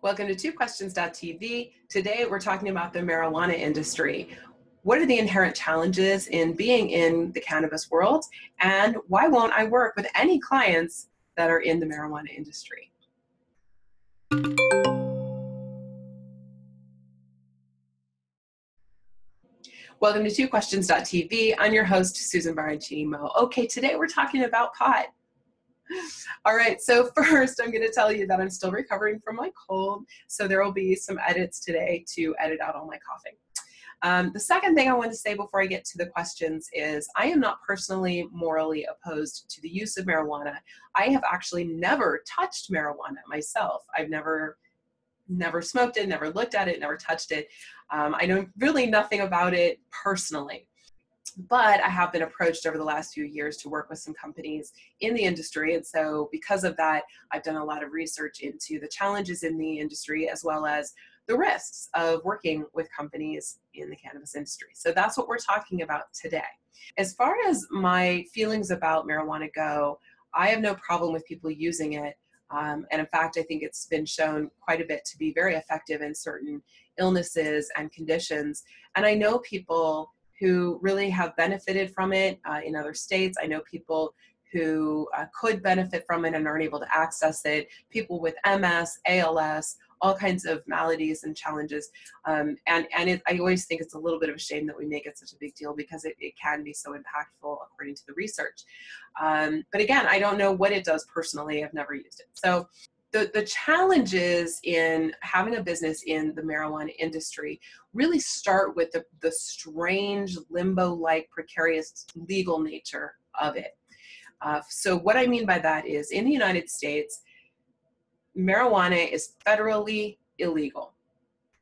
Welcome to twoquestions.tv. Today we're talking about the marijuana industry. What are the inherent challenges in being in the cannabis world, and why won't I work with any clients that are in the marijuana industry? Welcome to twoquestions.tv. I'm your host, Susan Baroncini-Moe. Okay, today we're talking about pot. All right, so first I'm going to tell you that I'm still recovering from my cold, so there will be some edits today to edit out all my coughing. The second thing I want to say before I get to the questions is I am not personally morally opposed to the use of marijuana. I have actually never touched marijuana myself. I've never smoked it, never looked at it, never touched it. I know really nothing about it personally. But I have been approached over the last few years to work with some companies in the industry. And so because of that, I've done a lot of research into the challenges in the industry as well as the risks of working with companies in the cannabis industry. So that's what we're talking about today. As far as my feelings about marijuana go, I have no problem with people using it. And in fact, I think it's been shown quite a bit to be very effective in certain illnesses and conditions. And I know people who really have benefited from it in other states. I know people who could benefit from it and aren't able to access it, people with MS, ALS, all kinds of maladies and challenges. I always think it's a little bit of a shame that we make it such a big deal because it can be so impactful according to the research. But again, I don't know what it does personally. I've never used it. So the challenges in having a business in the marijuana industry really start with the strange limbo-like precarious legal nature of it. So what I mean by that is in the United States, marijuana is federally illegal.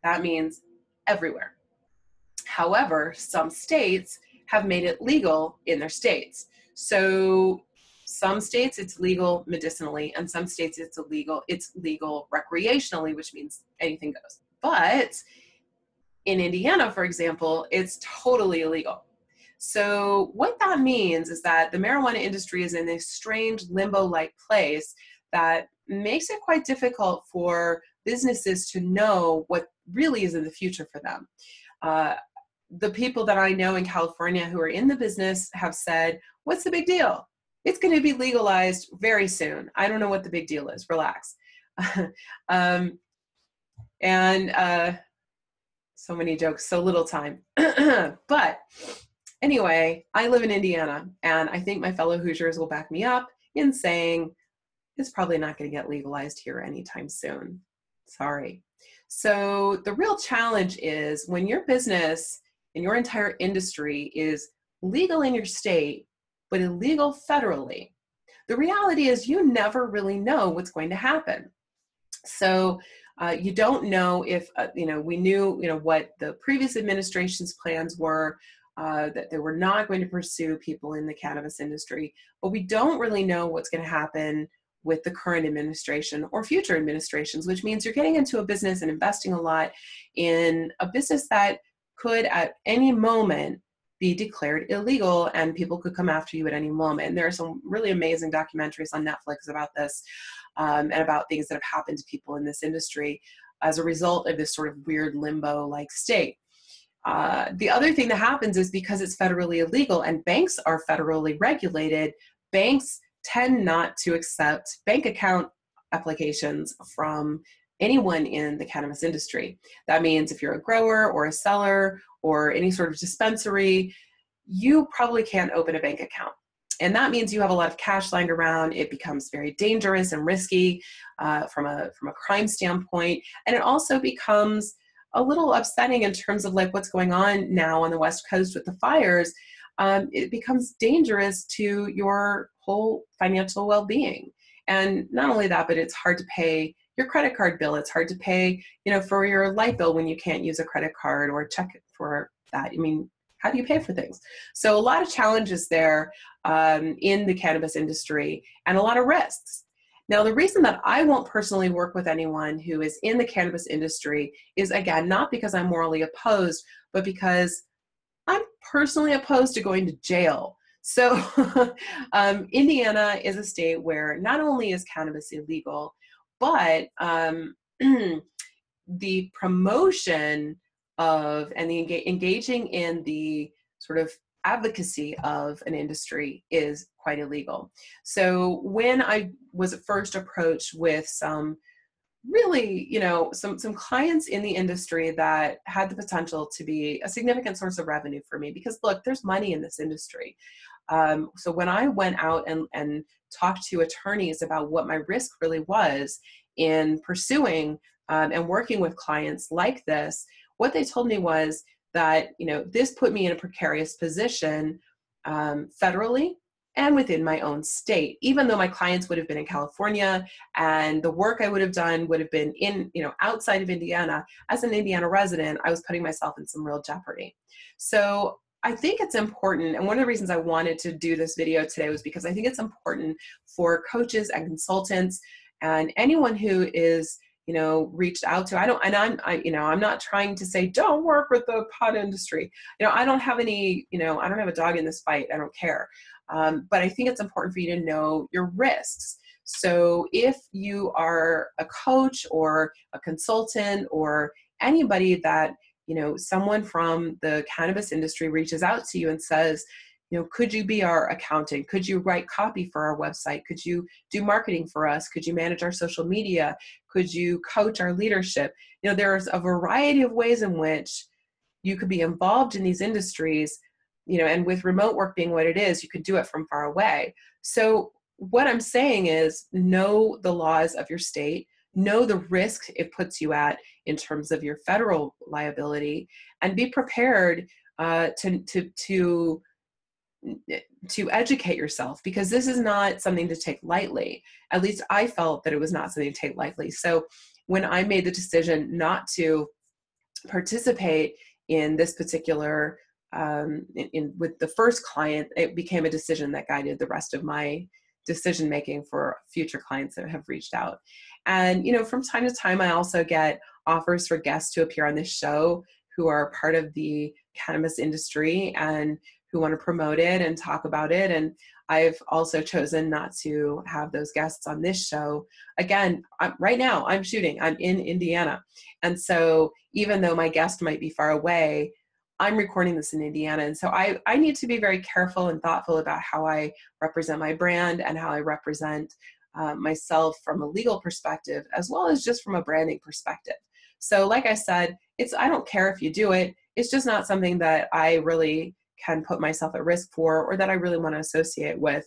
That means everywhere. However, some states have made it legal in their states. So some states it's legal medicinally, and some states it's legal recreationally, which means anything goes. But in Indiana, for example, it's totally illegal. So what that means is that the marijuana industry is in this strange limbo-like place that makes it quite difficult for businesses to know what really is in the future for them. The people that I know in California who are in the business have said, what's the big deal? It's going to be legalized very soon. I don't know what the big deal is. Relax. So many jokes, so little time. But anyway, I live in Indiana, and I think my fellow Hoosiers will back me up in saying it's probably not going to get legalized here anytime soon. Sorry. So the real challenge is when your business and your entire industry is legal in your state, but illegal federally, the reality is you never really know what's going to happen. So you don't know if, we knew, what the previous administration's plans were, that they were not going to pursue people in the cannabis industry, but we don't really know what's going to happen with the current administration or future administrations, which means you're getting into a business and investing a lot in a business that could at any moment be declared illegal and people could come after you at any moment. And there are some really amazing documentaries on Netflix about this and about things that have happened to people in this industry as a result of this sort of weird limbo-like state. The other thing that happens is because it's federally illegal and banks are federally regulated, banks tend not to accept bank account applications from anyone in the cannabis industry. That means if you're a grower or a seller or any sort of dispensary, you probably can't open a bank account. And that means you have a lot of cash lying around. It becomes very dangerous and risky from a crime standpoint. And it also becomes a little upsetting in terms of like what's going on now on the West Coast with the fires. It becomes dangerous to your whole financial well-being. And not only that, but it's hard to pay your credit card bill. It's hard to pay, for your light bill when you can't use a credit card or check for that. I mean, how do you pay for things? So a lot of challenges there in the cannabis industry and a lot of risks. Now, the reason that I won't personally work with anyone who is in the cannabis industry is, again, not because I'm morally opposed, but because I'm personally opposed to going to jail. So Indiana is a state where not only is cannabis illegal, but the promotion of and the engaging in the sort of advocacy of an industry is quite illegal. So when I was first approached with some really, some clients in the industry that had the potential to be a significant source of revenue for me, because look, there's money in this industry. So when I went out and talked to attorneys about what my risk really was in pursuing and working with clients like this, what they told me was that, this put me in a precarious position federally and within my own state, even though my clients would have been in California and the work I would have done would have been in, outside of Indiana. As an Indiana resident, I was putting myself in some real jeopardy. So I think it's important, and one of the reasons I wanted to do this video today was because I think it's important for coaches and consultants and anyone who is, reached out to. I'm not trying to say don't work with the pot industry. I don't have any, I don't have a dog in this fight. I don't care. But I think it's important for you to know your risks. So if you are a coach or a consultant or anybody that, someone from the cannabis industry reaches out to you and says, could you be our accountant? Could you write copy for our website? Could you do marketing for us? Could you manage our social media? Could you coach our leadership? There's a variety of ways in which you could be involved in these industries, and with remote work being what it is, you could do it from far away. So what I'm saying is know the laws of your state, know the risk it puts you at in terms of your federal liability, and be prepared to educate yourself, because this is not something to take lightly. At least I felt that it was not something to take lightly. So when I made the decision not to participate in this particular, with the first client, it became a decision that guided the rest of my decision making for future clients that have reached out. And, from time to time, I also get offers for guests to appear on this show who are part of the cannabis industry and who want to promote it and talk about it. And I've also chosen not to have those guests on this show. Again, right now I'm in Indiana. And so even though my guest might be far away, I'm recording this in Indiana. And so I need to be very careful and thoughtful about how I represent my brand and how I represent myself from a legal perspective, as well as just from a branding perspective. So like I said, I don't care if you do it. It's just not something that I really can put myself at risk for, or that I really want to associate with,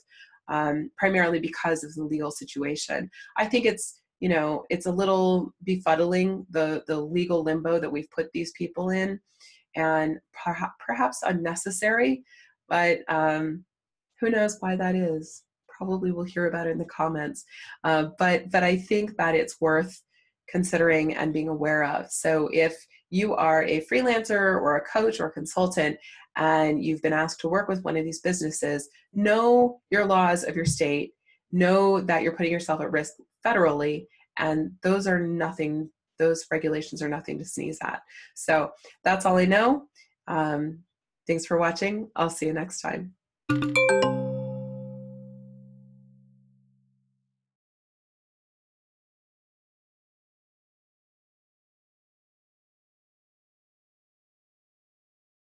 primarily because of the legal situation. I think it's a little befuddling, the legal limbo that we've put these people in, and perhaps unnecessary, but who knows why that is. Probably we'll hear about it in the comments. But I think that it's worth considering and being aware of. So if you are a freelancer or a coach or a consultant and you've been asked to work with one of these businesses, know your laws of your state, know that you're putting yourself at risk federally, and those regulations are nothing to sneeze at. So that's all I know. Thanks for watching. I'll see you next time.